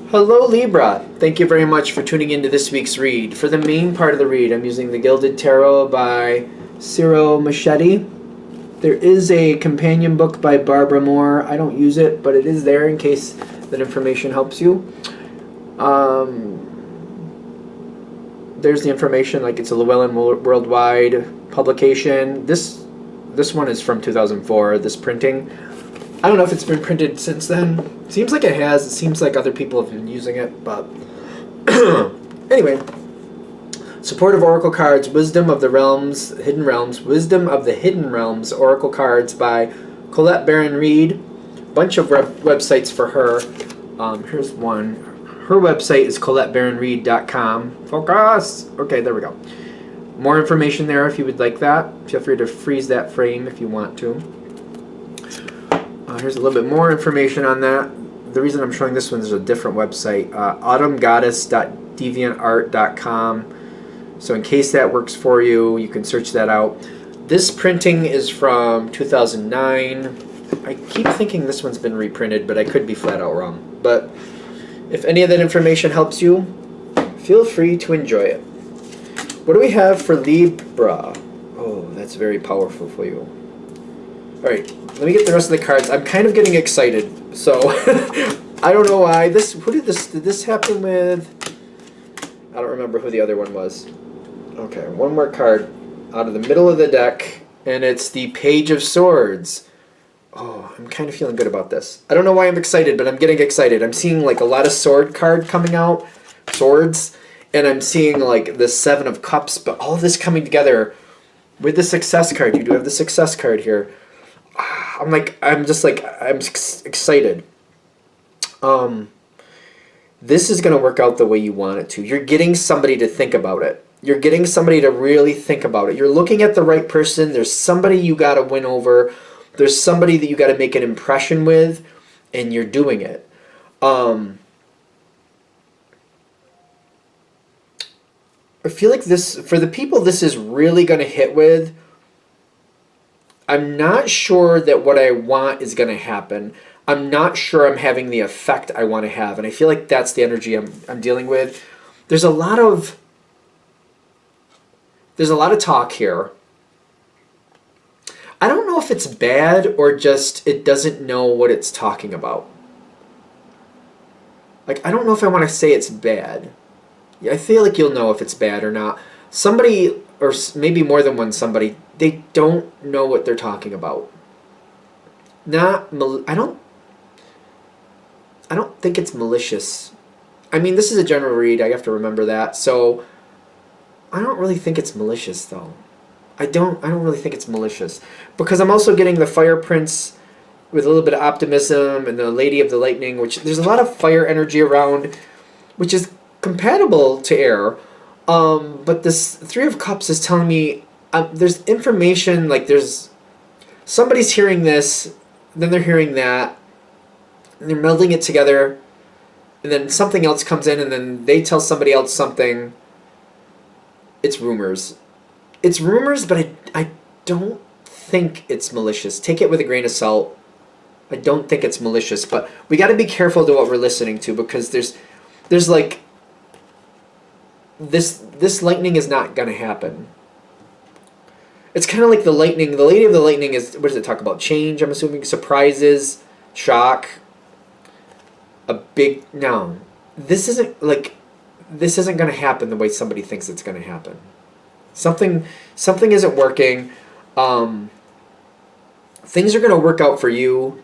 Hello Libra! Thank you very much for tuning into this week's read. For the main part of the read, I'm using the Gilded Tarot by Ciro Machete. There is a companion book by Barbara Moore. I don't use it, but it is there in case that information helps you. There's the information, like it's a Llewellyn Worldwide publication. This one is from 2004, this printing. I don't know if it's been printed since then. Seems like it has. It seems like other people have been using it, but anyway. Supportive Oracle Cards, Wisdom of the Realms, Hidden Realms, Wisdom of the Hidden Realms Oracle Cards by Colette Baron Reed. Bunch of websites for her. Here's one. Her website is ColetteBaronReed.com. Focus! Okay, there we go. More information there if you would like that. Feel free to freeze that frame if you want to. Here's a little bit more information on that. The reason I'm showing this one is a different website, autumngoddess.deviantart.com. So in case that works for you, you can search that out. This printing is from 2009. I keep thinking this one's been reprinted, but I could be flat out wrong. But if any of that information helps you, feel free to enjoy it. What do we have for Libra? Oh, that's very powerful for you. Alright, let me get the rest of the cards. I'm kind of getting excited, so I don't know why. Did this happen with? I don't remember who the other one was. Okay, one more card out of the middle of the deck, and it's the Page of Swords. Oh, I'm kind of feeling good about this. I don't know why I'm excited, but I'm getting excited. I'm seeing like a lot of sword card coming out, swords, and I'm seeing like the Seven of Cups, but all this coming together with the Success card. You do have the Success card here. I'm excited. This is going to work out the way you want it to. You're getting somebody to think about it. You're getting somebody to really think about it. You're looking at the right person. There's somebody you got to win over. There's somebody that you got to make an impression with, and you're doing it. I feel like this, for the people this is really going to hit with, I'm not sure that what I want is going to happen. I'm not sure I'm having the effect I want to have. And I feel like that's the energy I'm dealing with. There's a lot of talk here. I don't know if it's bad or just it doesn't know what it's talking about. Like, I don't know if I want to say it's bad. I feel like you'll know if it's bad or not. Somebody, or maybe more than one somebody, they don't know what they're talking about. I don't think it's malicious. I mean, this is a general read. I have to remember that. So I don't really think it's malicious, though. I don't really think it's malicious, because I'm also getting the Fire Prince with a little bit of optimism, and the Lady of the Lightning, which there's a lot of fire energy around, which is compatible to air. But this Three of Cups is telling me there's information, like there's somebody's hearing this, then they're hearing that, and they're melding it together, and then something else comes in, and then they tell somebody else something. It's rumors. It's rumors, but I don't think it's malicious. Take it with a grain of salt. I don't think it's malicious, but we got to be careful to what we're listening to, because there's like this lightning is not going to happen. It's kind of like the lightning. The Lady of the Lightning is, what does it talk about? Change, I'm assuming, surprises, shock. No. This isn't going to happen the way somebody thinks it's going to happen. Something isn't working. Things are going to work out for you.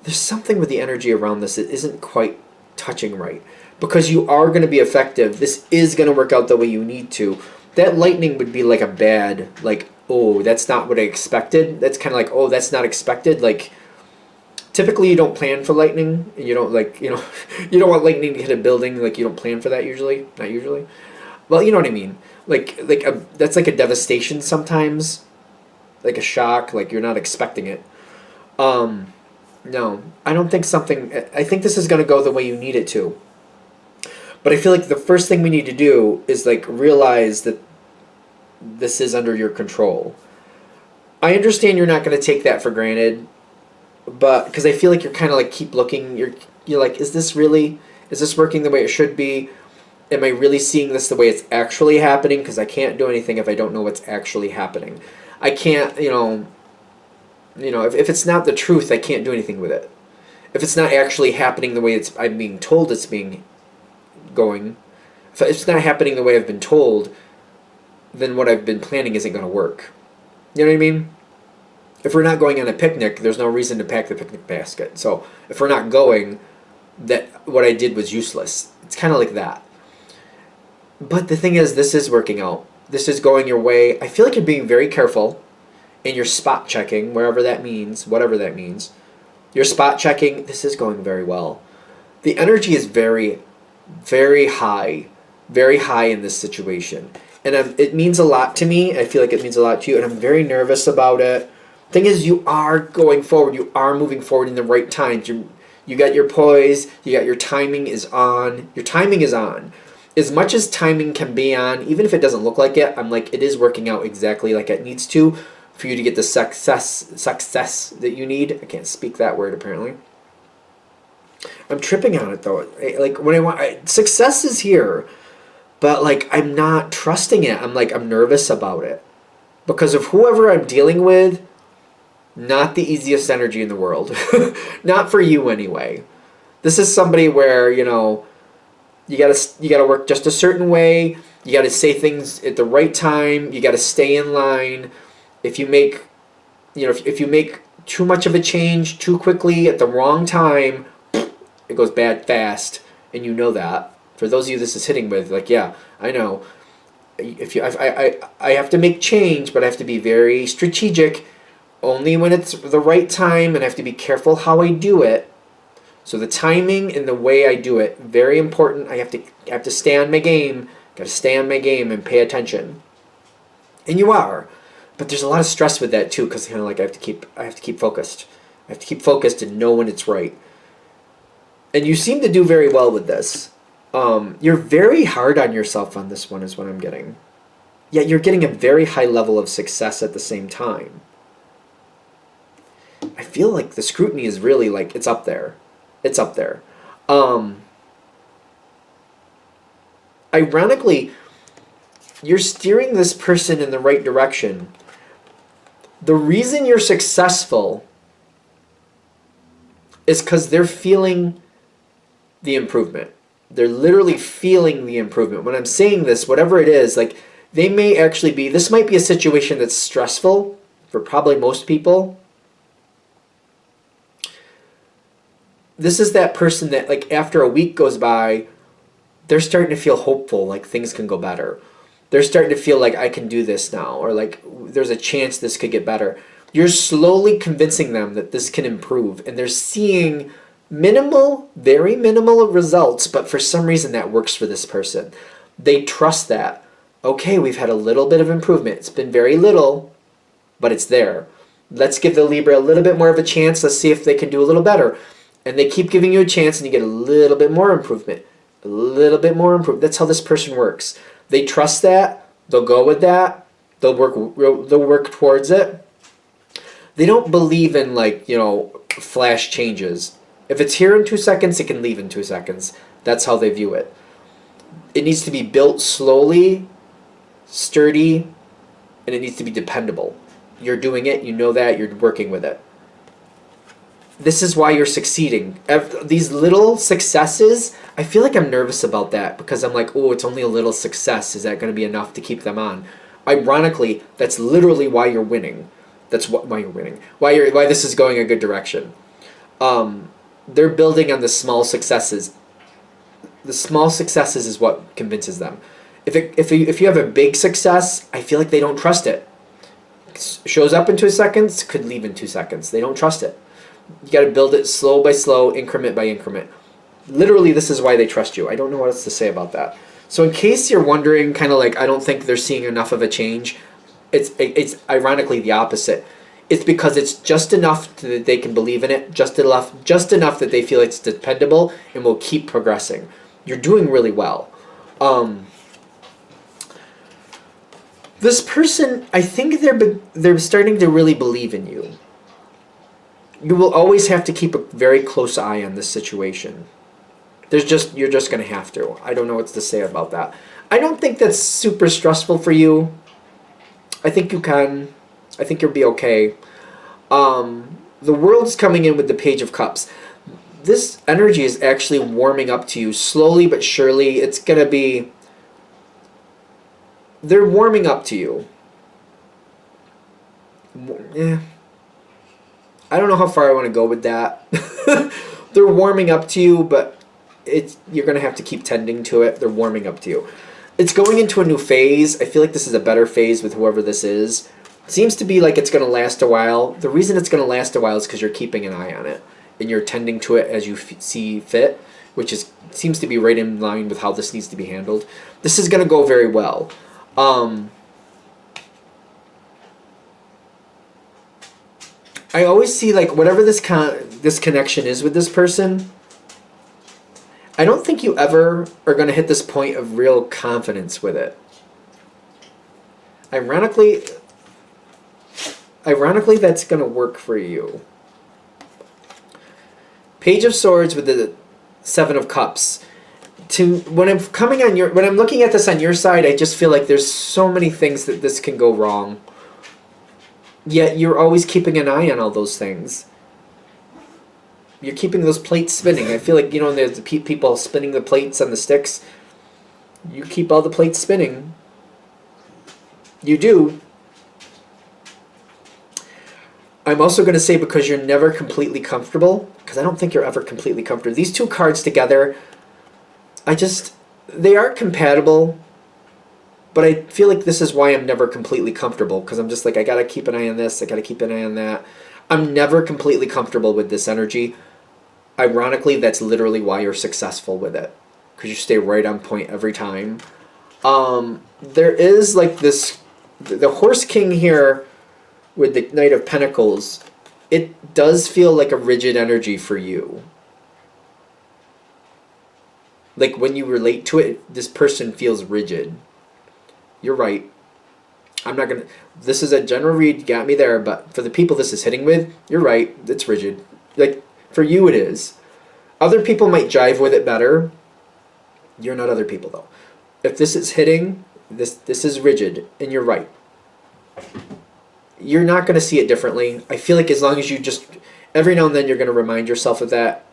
There's something with the energy around this that isn't quite touching right, because you are going to be effective. This is going to work out the way you need to. That lightning would be like a bad, like, oh, that's not what I expected. That's kind of like, oh, that's not expected. Like, typically you don't plan for lightning, and you don't you don't want lightning to hit a building. Like, you don't plan for that usually. Not usually. Well, you know what I mean. That's like a devastation sometimes, like a shock. Like, you're not expecting it. No, I don't think I think this is going to go the way you need it to. But I feel like the first thing we need to do is like realize that this is under your control. I understand you're not going to take that for granted, but because I feel like you're kind of like keep looking, you're like, is this working the way it should be? Am I really seeing this the way it's actually happening? Because I can't do anything if I don't know what's actually happening. I can't, if it's not the truth, I can't do anything with it. If it's not actually happening the way I'm being told it's going, if it's not happening the way I've been told, then what I've been planning isn't going to work. You know what I mean? If we're not going on a picnic, there's no reason to pack the picnic basket. So if we're not going, that what I did was useless. It's kind of like that. But the thing is, this is working out. This is going your way. I feel like you're being very careful and you're spot checking, whatever that means. You're spot checking. This is going very well. The energy is very, very high in this situation. And it means a lot to me. I feel like it means a lot to you. And I'm very nervous about it. Thing is, you are going forward. You are moving forward in the right times. You got your poise. You got your timing is on. Your timing is on. As much as timing can be on, even if it doesn't look like it, I'm like, it is working out exactly like it needs to for you to get the success that you need. I can't speak that word, apparently. I'm tripping on it, though. Success is here, but, like, I'm not trusting it. I'm nervous about it. Because of whoever I'm dealing with, not the easiest energy in the world. Not for you, anyway. This is somebody where, you gotta work just a certain way. You gotta say things at the right time. You gotta stay in line. If you make too much of a change too quickly at the wrong time, it goes bad fast, and you know that. For those of you this is hitting with, like, yeah, I know. I have to make change, but I have to be very strategic, only when it's the right time, and I have to be careful how I do it. So the timing and the way I do it, very important. I have to stay on my game. Got to stay on my game and pay attention. And you are, but there's a lot of stress with that too, because I have to keep focused. I have to keep focused and know when it's right. And you seem to do very well with this. You're very hard on yourself on this one, is what I'm getting. Yet you're getting a very high level of success at the same time. I feel like the scrutiny is really like it's up there. It's up there. Ironically, you're steering this person in the right direction. The reason you're successful is because they're feeling the improvement. They're literally feeling the improvement. When I'm saying this, whatever it is, like, they may actually be, this might be a situation that's stressful for probably most people. This is that person that, like, after a week goes by, they're starting to feel hopeful, like things can go better. They're starting to feel like I can do this now, or like there's a chance this could get better. You're slowly convincing them that this can improve, and they're seeing minimal, very minimal results, but for some reason that works for this person. They trust that. Okay, we've had a little bit of improvement. It's been very little, but it's there. Let's give the Libra a little bit more of a chance. Let's see if they can do a little better. And they keep giving you a chance, and you get a little bit more improvement. A little bit more improvement. That's how this person works. They trust that. They'll go with that. They'll work towards it. They don't believe in, like, flash changes. If it's here in 2 seconds, it can leave in 2 seconds. That's how they view it. It needs to be built slowly, sturdy, and it needs to be dependable. You're doing it. You know that. You're working with it. This is why you're succeeding. These little successes, I feel like I'm nervous about that because I'm like, oh, it's only a little success. Is that going to be enough to keep them on? Ironically, that's literally why you're winning. Why you're winning. Why this is going a good direction. They're building on the small successes. The small successes is what convinces them. If you have a big success, I feel like they don't trust it. Shows up in 2 seconds, could leave in 2 seconds. They don't trust it. You got to build it slow by slow, increment by increment. Literally, this is why they trust you. I don't know what else to say about that. So in case you're wondering, kind of like, I don't think they're seeing enough of a change, it's ironically the opposite. It's because it's just enough that they can believe in it, just enough that they feel it's dependable and will keep progressing. You're doing really well. This person, I think they're starting to really believe in you. You will always have to keep a very close eye on this situation. You're just going to have to. I don't know what to say about that. I don't think that's super stressful for you. I think you can. I think you'll be okay. The world's coming in with the Page of Cups. This energy is actually warming up to you slowly but surely. It's going to be... They're warming up to you. Yeah. I don't know how far I want to go with that. They're warming up to you, but you're going to have to keep tending to it. They're warming up to you. It's going into a new phase. I feel like this is a better phase with whoever this is. It seems to be like it's going to last a while. The reason it's going to last a while is because you're keeping an eye on it. And you're tending to it as you see fit, which seems to be right in line with how this needs to be handled. This is going to go very well. I always see, like, whatever this connection is with this person, I don't think you ever are going to hit this point of real confidence with it. Ironically, that's going to work for you. Page of Swords with the Seven of Cups. When I'm looking at this on your side, I just feel like there's so many things that this can go wrong. Yet you're always keeping an eye on all those things. You're keeping those plates spinning. I feel like, there's the people spinning the plates on the sticks. You keep all the plates spinning. You do. I'm also going to say, because you're never completely comfortable, because I don't think you're ever completely comfortable. These two cards together, they are compatible, but I feel like this is why I'm never completely comfortable, because I'm just like, I got to keep an eye on this, I got to keep an eye on that. I'm never completely comfortable with this energy. Ironically, that's literally why you're successful with it, because you stay right on point every time. There is like this, the Horse King here with the Knight of Pentacles, it does feel like a rigid energy for you. Like when you relate to it, this person feels rigid. You're right. This is a general read, you got me there, but for the people this is hitting with, you're right, it's rigid. Like, for you it is. Other people might jive with it better. You're not other people, though. If this is hitting, this is rigid, and you're right. You're not going to see it differently. I feel like as long as you just, every now and then you're going to remind yourself of that,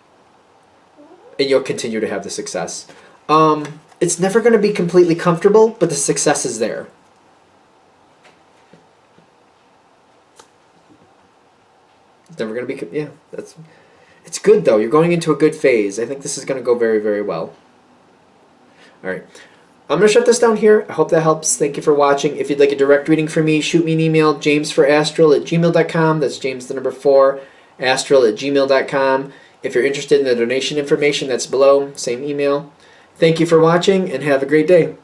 and you'll continue to have the success. It's never going to be completely comfortable, but the success is there. It's never going to be, it's good though. You're going into a good phase. I think this is going to go very, very well. All right. I'm going to shut this down here. I hope that helps. Thank you for watching. If you'd like a direct reading from me, shoot me an email, jamesforastral@gmail.com. That's James the number 4, astral@gmail.com. If you're interested in the donation information, that's below. Same email. Thank you for watching, and have a great day.